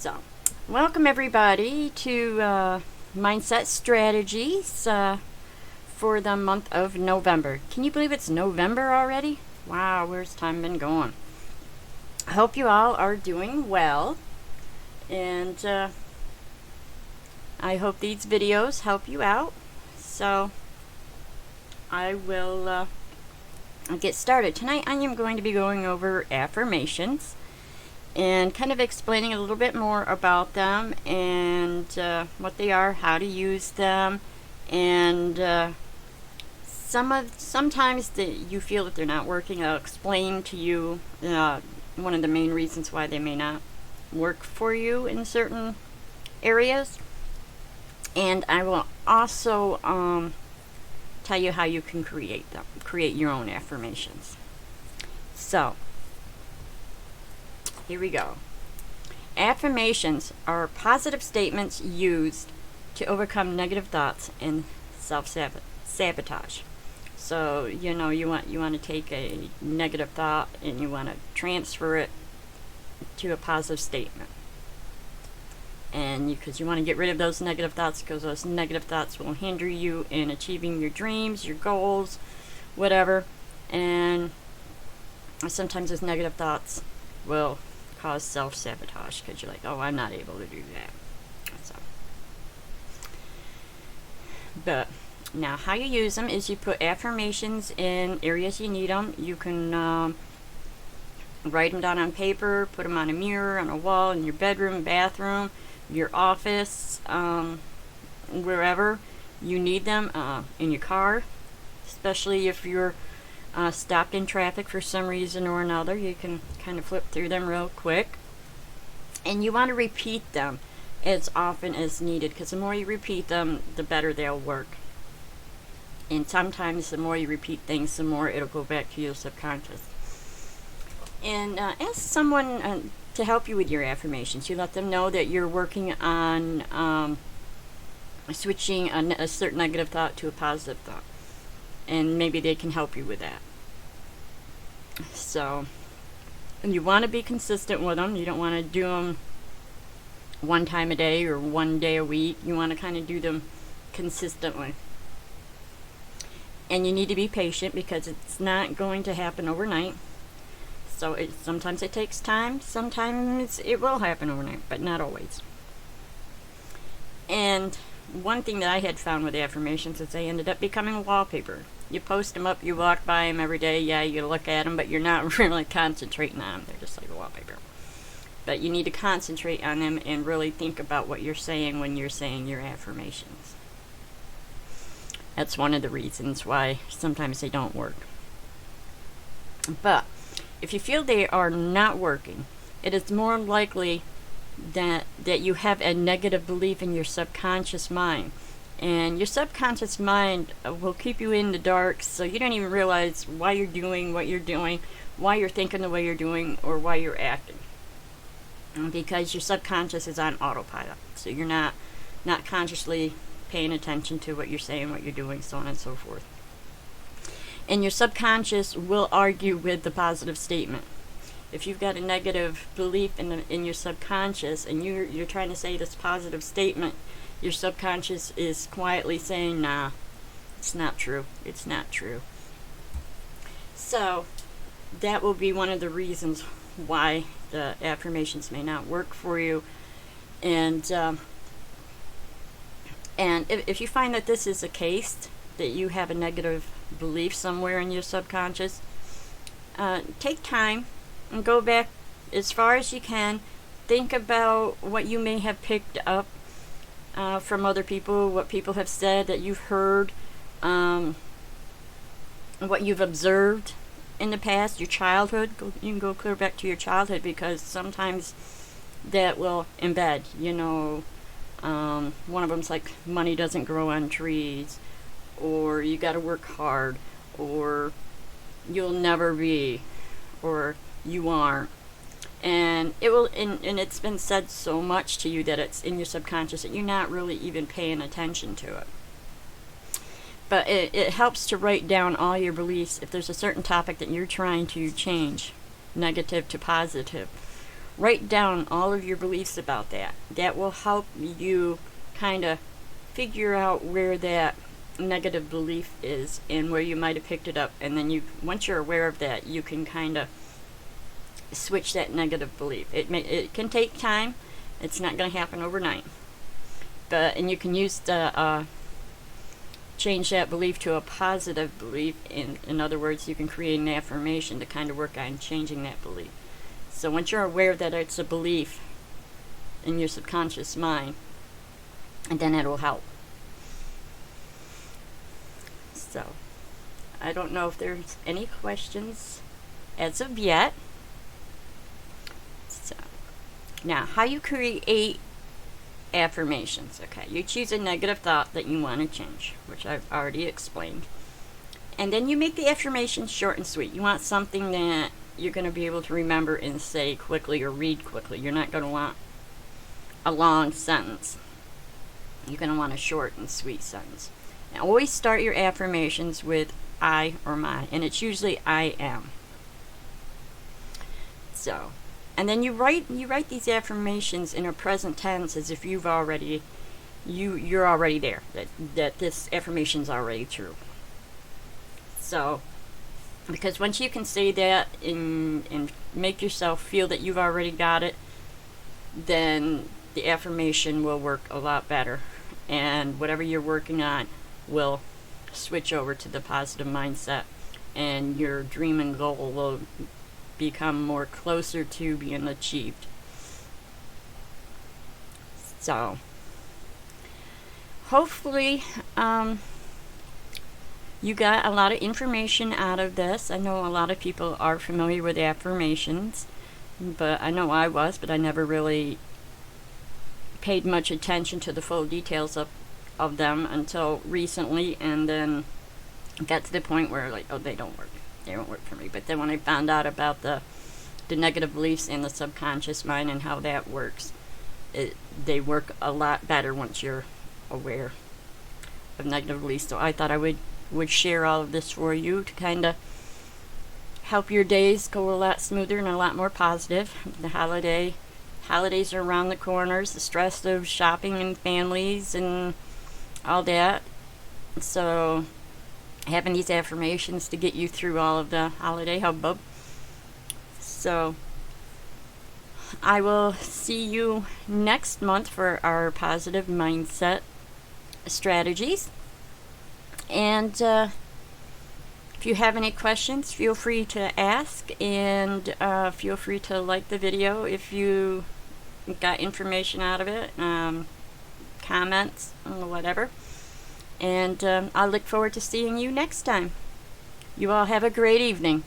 So, welcome everybody to Mindset Strategies for the month of November. Can you believe it's November already? Wow, where's time been going? I hope you all are doing well, and I hope these videos help you out. So, I will get started. Tonight I am going to be going over affirmations and kind of explaining a little bit more about them and what they are, how to use them, and sometimes that you feel that they're not working. I'll explain to you one of the main reasons why they may not work for you in certain areas, and I will also tell you how you can create your own affirmations. So here we go. Affirmations are positive statements used to overcome negative thoughts and self-sabotage. So, you want to take a negative thought and you want to transfer it to a positive statement. And because you want to get rid of those negative thoughts, because those negative thoughts will hinder you in achieving your dreams, your goals, whatever. And sometimes those negative thoughts will cause self-sabotage because you're like, oh, I'm not able to do that. So, but now how you use them is you put affirmations in areas you need them. You can write them down on paper, put them on a mirror, on a wall, in your bedroom, bathroom, your office, wherever you need them, in your car, especially if you're stopped in traffic for some reason or another. You can kind of flip through them real quick, and you want to repeat them as often as needed, because the more you repeat them, the better they'll work. And sometimes the more you repeat things, the more it'll go back to your subconscious. And ask someone to help you with your affirmations. You let them know that you're working on switching a certain negative thought to a positive thought, and maybe they can help you with that. So, and you want to be consistent with them. You don't want to do them one time a day or one day a week. You want to kind of do them consistently. And you need to be patient because it's not going to happen overnight. So sometimes it takes time, sometimes it will happen overnight, but not always. And one thing that I had found with affirmations is they ended up becoming a wallpaper. You post them up, you walk by them every day, yeah, you look at them, but you're not really concentrating on them. They're just like a wallpaper. But you need to concentrate on them and really think about what you're saying when you're saying your affirmations. That's one of the reasons why sometimes they don't work. But if you feel they are not working, it is more likely that you have a negative belief in your subconscious mind. And your subconscious mind will keep you in the dark, so you don't even realize why you're doing what you're doing, why you're thinking the way you're doing, or why you're acting. Because your subconscious is on autopilot. So you're not consciously paying attention to what you're saying, what you're doing, so on and so forth. And your subconscious will argue with the positive statement. If you've got a negative belief in your subconscious and you're trying to say this positive statement, your subconscious is quietly saying, nah, it's not true. It's not true. So that will be one of the reasons why the affirmations may not work for you. And if you find that this is the case, that you have a negative belief somewhere in your subconscious, take time and go back as far as you can. Think about what you may have picked up from other people, what people have said that you've heard, what you've observed in the past, your childhood. You can go clear back to your childhood, because sometimes that will embed, one of them's like, money doesn't grow on trees, or you got to work hard, or you'll never be, or you aren't. And it will, and it's been said so much to you that it's in your subconscious that you're not really even paying attention to it. But it helps to write down all your beliefs. If there's a certain topic that you're trying to change, negative to positive, write down all of your beliefs about that. That will help you kind of figure out where that negative belief is and where you might have picked it up. And then once you're aware of that, you can kind of switch that negative belief. It can take time. It's not going to happen overnight. And you can use the change that belief to a positive belief. In other words, you can create an affirmation to kind of work on changing that belief. So once you're aware that it's a belief in your subconscious mind, and then it will help. So I don't know if there's any questions as of yet. So now, how you create affirmations. Okay, you choose a negative thought that you want to change, which I've already explained. And then you make the affirmation short and sweet. You want something that you're going to be able to remember and say quickly or read quickly. You're not going to want a long sentence. You're going to want a short and sweet sentence. Now, always start your affirmations with I or my, and it's usually I am. So, and then you write these affirmations in a present tense as if you're already there. That this affirmation's already true. So, because once you can say that and make yourself feel that you've already got it, then the affirmation will work a lot better, and whatever you're working on will switch over to the positive mindset, and your dream and goal will become more closer to being achieved. So hopefully you got a lot of information out of this. I know a lot of people are familiar with affirmations, but I know I was, but I never really paid much attention to the full details of them until recently, and then got to the point where like, oh, they don't work for me. But then when I found out about the negative beliefs in the subconscious mind and how that works, they work a lot better once you're aware of negative beliefs. So I thought I would share all of this for you to kind of help your days go a lot smoother and a lot more positive. The holidays are around the corners, the stress of shopping and families and all that. So having these affirmations to get you through all of the holiday hubbub. So I will see you next month for our positive mindset strategies. And if you have any questions, feel free to ask, and feel free to like the video if you got information out of it, comments, whatever. And I look forward to seeing you next time. You all have a great evening.